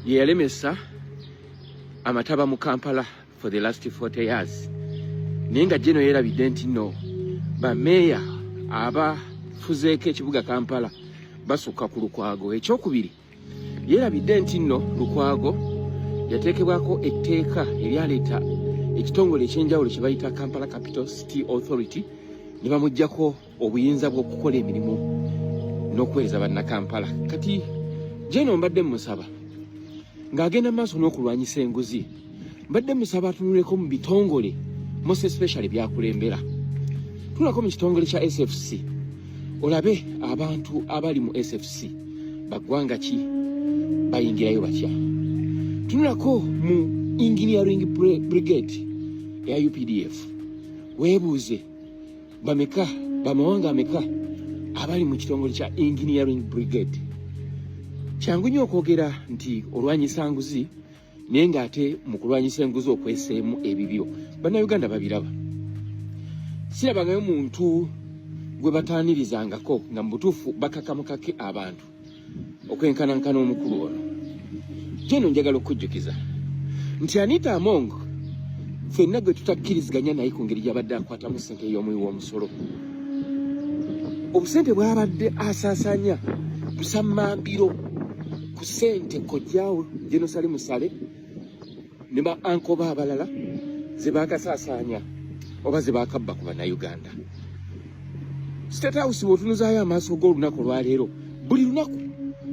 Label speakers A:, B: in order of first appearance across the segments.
A: yeyalemesa amataba mu Kampala for the last 40 years. Nenga jeno yerabidde nti no bameeya abafuzeeko ekibuga Kampala basukka ku Lukwago. Ekyokubiri yerabidde nti no Lukwago yateekebwako etteeka eryaleeta ekitongole ekyenjawulo kye bayita Kampala Capital City Authority ne bamuggyako obuyinza bw'okukola emirimu n'okuweereza bannakampala. Kati jeno mbadde musaba ng'agenda maaso n'okulwanyisa enguzi, mbadde musaba atunuleko mu bitongole most especially byakulembera. Tunulako mu kitongole kya SFC olabe abantu abali mu SFC baggwanga ki bayingirayo batya. Tunulako mu engineering brigade ya UPDF weebuuze bamawanga ameka abali mu kitongole kya engineering brigade. Kyangu nnyo okwogera nti olwanyisa nguzi naye ng'ate mu kulwanyisa enguzi okweseemu ebibyo bannayuganda babiraba. Sirabangayo muntu gwe bataanirizangako nga mu butuufu bakakamukake abantu okwenkanankana omukulu ono. Jeno njagala okujjukiza nti Anita Among ffenna gwe tutakkiriziganya naye ku ngeri gy'abadde akwatamu ssente y'omuwi w'omusolo. Obusente bw'abadde asaasaanya busammambiro ku ssente kojjaawo Jenosali Musale ne ba ankoba abalala ze baakasaasaanya oba ze baakabba ku bannayuganda. State House bw'otunuzaayo amaaso g'olunaku olwaleero, buli lunaku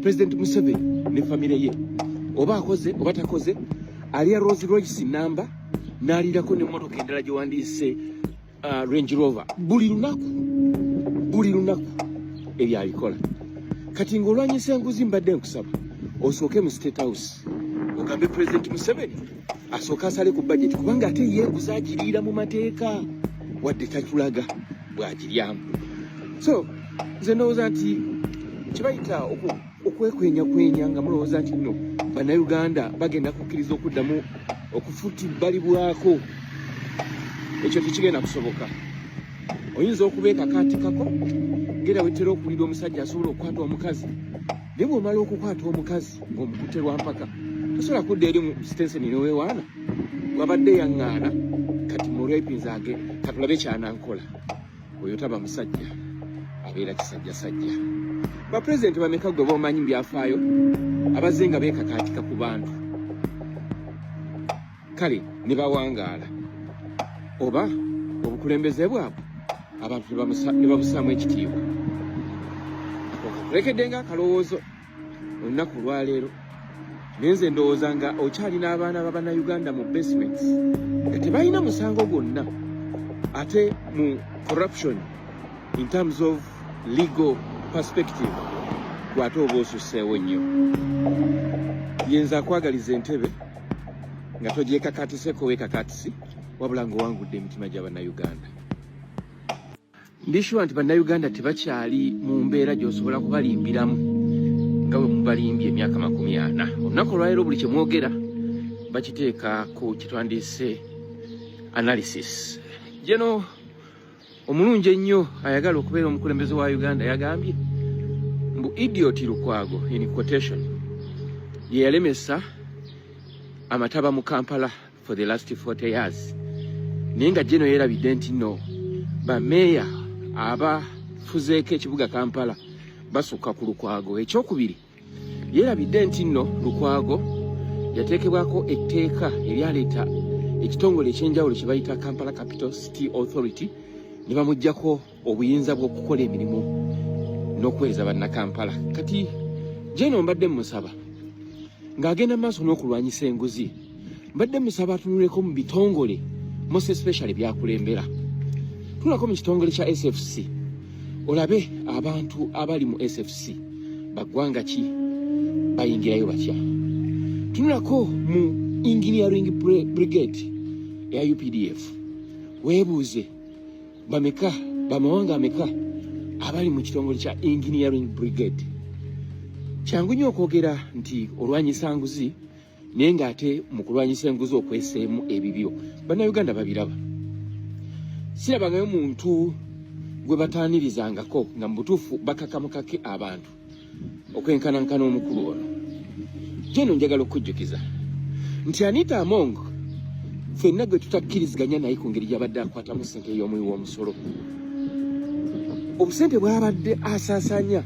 A: President Museveni ne famire ye oba akoze oba takoze alya Rolls Royce namba n'alirako n'emmotoka endala gye wandiise Range Rover. Buli lunaku ebyalikola. Kati ng'olwanyisa enguzi mbadde nkusaba osooke mu State House ogambe President Museveni asooka asale ku budget, kubanga ate ye enguzi agiriira mu mateeka wadde tatulaga bw'agiryamu. So nze ndowooza nti kibayita okwekwenyakwenya nga mulowooza nti nno bannayuganda bagenda kukkiriza okuddamu okufutibbalibwako. Ekyo tekigenda kusoboka. Oyinza okubeeka kaatikako ngera wetera okuwulira omusajja asobola okukwata omukazi, naye bw'omala okukwata omukazi ng'omukutte lwa mpaka tosobola kudda eri mu sitenseni neweewaana wabadde yaŋŋaana. Kati mu olwepinzaage katulabe kyanankola. Oyo taba musajja, abeera kisajjasajja. Bapulezidenti bameka gwe b'omanyi mu byafaayo abazze nga beekakaatika ku bantu kale ne bawangaala oba obukulembeze bwabwe abantu ne babusaamu ekitiibwa. Okulekedde ng'akalowoozo olunaku lwaleero, naye nze ndowooza nga okyalina abaana b'Abannayuganda mu basements nga tebalina musango gwonna, ate mu corruption in terms of legal perspective gwate oba osusseewo nnyo. Yenza akwagaliza entebe nga togyekakatiseko weekakatisi wabula ng'owangudde emitima gy'Abannayuganda. Ndishuwa nti bannayuganda tebakyali mu mbeera gy'osobola kubalimbiramu nga bwe mubalimbye emyaka 40. Olunaku olwaleero buli kye mwogera bakiteeka ku kitwandiise analysis. Jeno omulungi ennyo ayagala okubeera omukulembeze wa Uganda yagambye mbu idiot Lukwago in quotation yeyalemesa amataba mu Kampala for the last 40 years. Naye nga jeno yerabidde nti no bameeya abafuzeeko ekibuga Kampala basukka ku Lukwago. Ekyokubiri yerabidde nti no Lukwago yateekebwako etteeka eryaleeta ekitongole ekyenjawulo kye bayita Kampala Capital City Authority ne bamuggyako obuyinza bw'okukola emirimu n'okuweereza bannakampala. Kati jeno mbadde musaba ng'agenda maaso n'okulwanyisa enguzi, mbadde musaba atunuleko mu bitongole most especially byakulembera. Tunulako mu kitongole kya SFC olabe abantu abali mu SFC baggwanga ki bayingirayo batya. Tunulako mu engineering brigade ya UPDF weebuuze bamawanga ameka abali mu kitongole kya engineering brigade. Kyangu nnyo okwogera nti olwanyisa nguzi naye ng'ate mu kulwanyisa enguzi okweseemu ebibyo bannayuganda babiraba. Sirabangayo muntu gwe bataanirizangako nga mu butuufu bakakamukake abantu okwenkanankana omukulu ono. Jeno njagala okujjukiza nti Anita Among ffenna gwe tutakkiriziganya naye ku ngeri gy'abadde akwatamu ssente y'omuwi w'omusolo. Obusente bw'abadde asaasaanya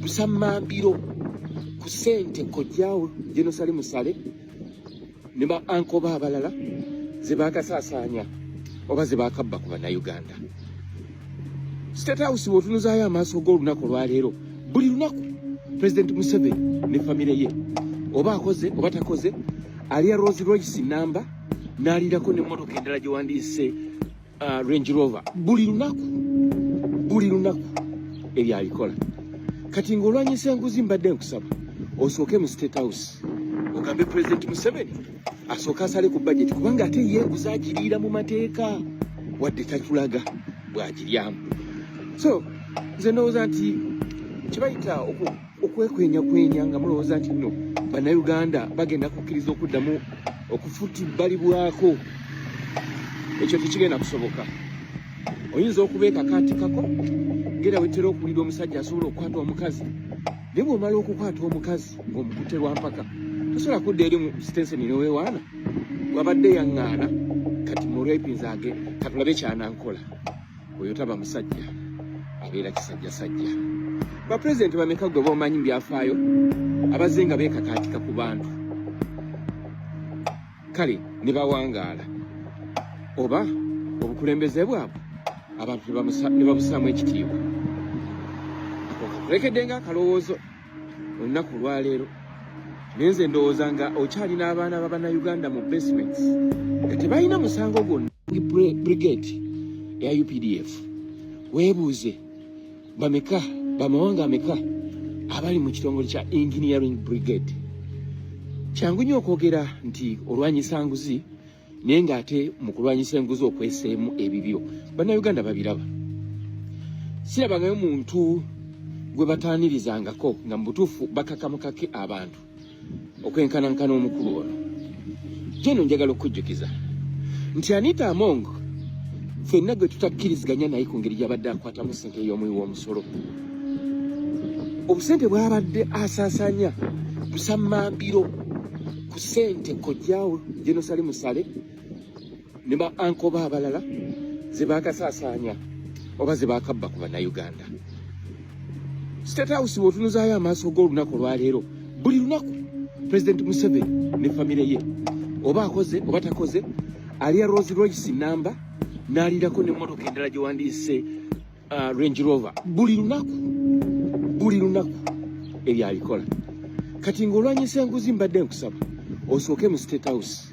A: busammambiro ku ssente kojjaawe Jenosali Musale ne ba ankoba abalala ze baakasaasaanya oba ze baakabba ku bannayuganda. State House bw'otunuzaayo amaaso g'olunaku olwaleero, buli lunaku President Museveni ne famire ye oba akoze oba takoze aliya Rolls Royce namba n'alirako n'emmotoka endala gye wandiise Range Rover. Buli lunaku ebyo alikola. Kati ng'olwanyisa enguzi mbadde nkusaba osooke mu State House ogambe President Museveni asooka asale ku budget, kubanga ate ye enguzi agiriira mu mateeka wadde takulaga bw'agiryamu. So nze ndowooza nti kibayita okwekwenyakwenya nga mulowooza nti nno bannayuganda bagenda kukkiriza okuddamu okufutibbalibwako. Ekyo tekigenda kusoboka. Oyinza okubeeka kaati kako ngera wetera okuwulira omusajja asobola okukwata omukazi, naye bw'omala okukwata omukazi ng'omukutte lwa mpaka tosobola kudda eri mu sitenseni n'oweewaana wabadde yaŋŋaana kati mu olwepinzaage katulabe kyanankola. Oyo taba musajja, abeera kisajjasajja. Bapulezidenti bameka gwe b'omanyi mu byafaayo abazze nga beekakaatika ku bantu kale ne bawangaala oba obukulembeze bwabwe abantu ne babusaamu ekitiibwa. Ako kakulekedde ng'akalowoozo olunaku lwaleero, naye nze ndowooza nga okyali n'abaana b'Abannayuganda mu basements nga tebalina musango gwonna. Brigade eya UPDF weebuuze bamawanga ameka abali mu kitongole kya Engineering Brigade. Kyangu nnyo okwogera nti olwanyisa nguzi naye ng'ate mu kulwanyisa enguzi okweseemu ebibyo Bannayuganda babiraba. Sirabangayo muntu gwe bataanirizangako nga mu butuufu bakakamukake abantu okwenkanankana omukulu ono. Jeno njagala okujjukiza nti Anita Among ffenna gwe tutakkiriziganya naye ku ngeri gy'abadde akwatamu ssente y'omuwi w'omusolo. Obusente bw'abadde asaasaanya busammambiro ku ssente kojjaawe Jenosali Musale ne ba ankoba abalala ze baakasaasaanya oba ze baakabba ku bannayuganda. State House bw'otunuzaayo amaaso g'olunaku olwaleero, buli lunaku President Museveni ne famire ye oba akoze oba takoze aliya Rolls Royce namba n'alirako n'emmotoka endala gye wandiise Range Rover. Buli lunaku ebyo alikola. Kati ng'olwanyisa enguzi mbadde nkusaba osooke mu State House